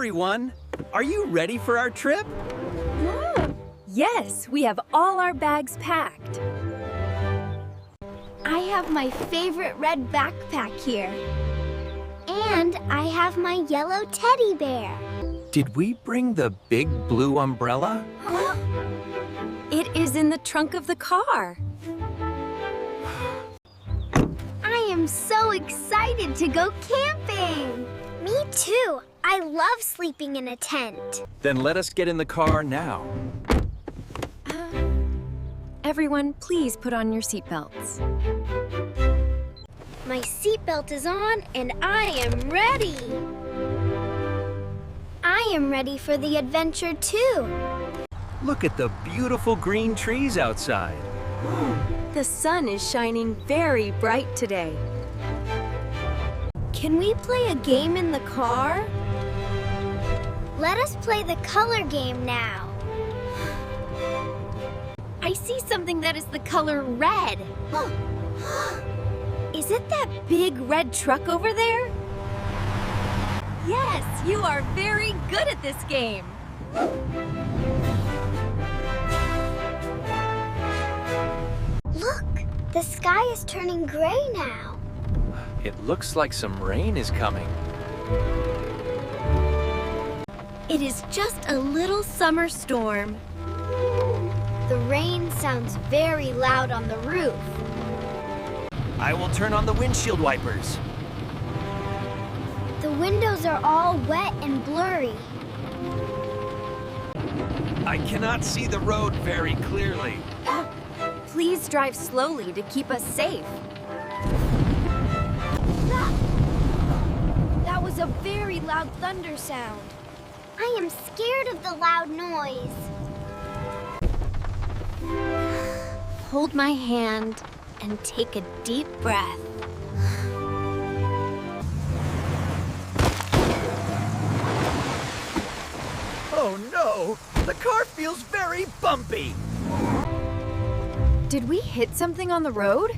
everyone! Are you ready for our trip? Yes, we have all our bags packed. I have my favorite red backpack here. And I have my yellow teddy bear. Did we bring the big blue umbrella? It is in the trunk of the car. I am so excited to go camping. Me too. I love sleeping in a tent. Then let us get in the car now. Everyone, please put on your seatbelts. My seatbelt is on and I am ready. I am ready for the adventure too. Look at the beautiful green trees outside. The sun is shining very bright today. Can we play a game in the car? Let us play the color game now. I see something that is the color red. Is it that big red truck over there? Yes, you are very good at this game. Look, the sky is turning gray now. It looks like some rain is coming. It is just a little summer storm. The rain sounds very loud on the roof. I will turn on the windshield wipers. The windows are all wet and blurry. I cannot see the road very clearly. Please drive slowly to keep us safe. That was a very loud thunder sound. I am scared of the loud noise. Hold my hand and take a deep breath. Oh no! The car feels very bumpy! Did we hit something on the road?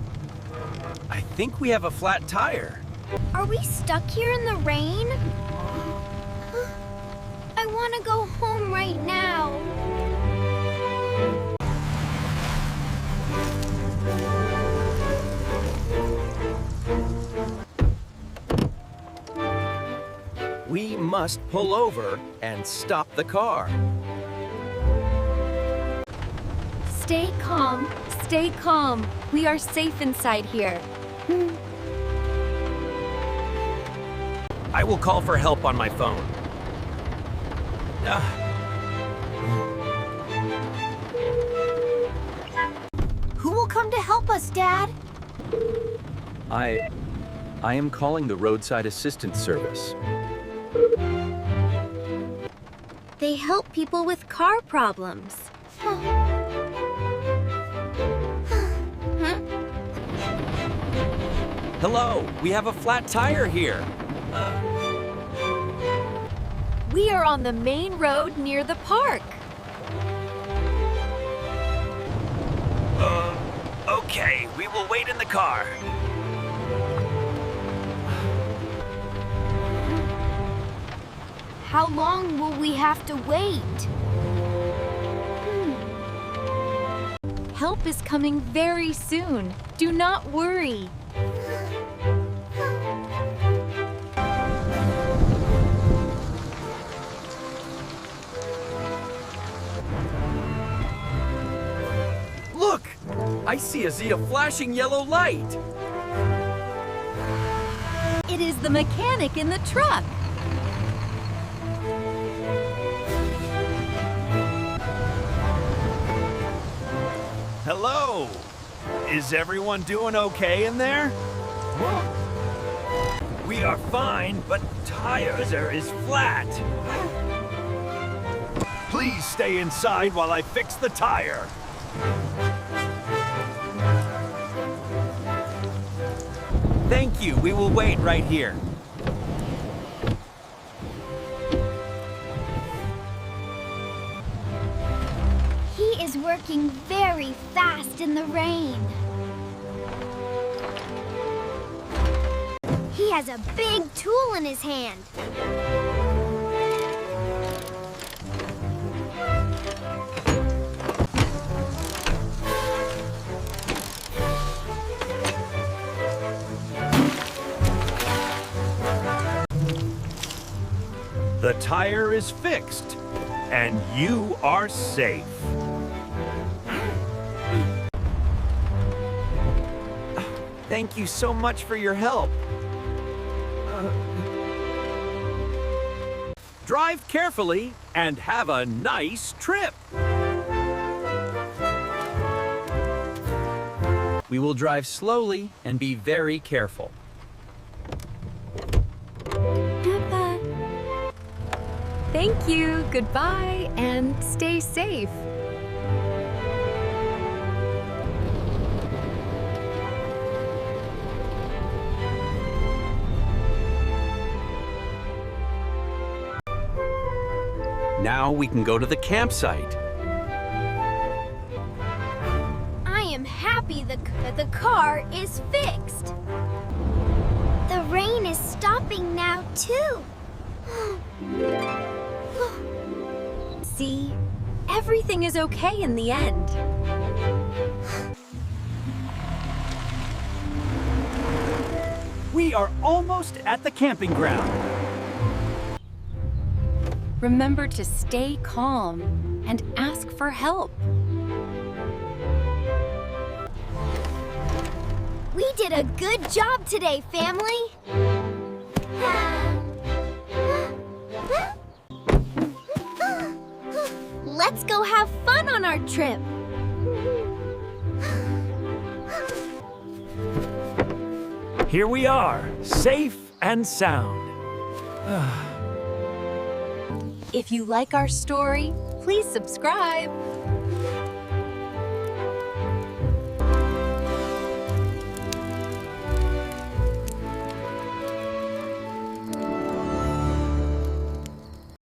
I think we have a flat tire. Are we stuck here in the rain? I want to go home right now. We must pull over and stop the car. Stay calm. Stay calm. We are safe inside here. I will call for help on my phone. Who will come to help us, Dad? I am calling the roadside assistance service. They help people with car problems. Hello, we have a flat tire here. We are on the main road near the park. Okay, we will wait in the car. How long will we have to wait? Help is coming very soon. Do not worry. Look! I see a flashing yellow light. It is the mechanic in the truck. Hello! Is everyone doing okay in there? We are fine, but tires is flat. Please stay inside while I fix the tire. Thank you. We will wait right here. He is working very fast in the rain. He has a big tool in his hand. The tire is fixed, and you are safe. Thank you so much for your help. Drive carefully and have a nice trip. We will drive slowly and be very careful. Peppa. Thank you. Goodbye and stay safe. Now we can go to the campsite. I am happy the car is fixed. The rain is stopping now, too. See, everything is okay in the end. We are almost at the camping ground. Remember to stay calm and ask for help. We did a good job today, family. Let's go have fun on our trip. Here we are, safe and sound. If you like our story, please subscribe.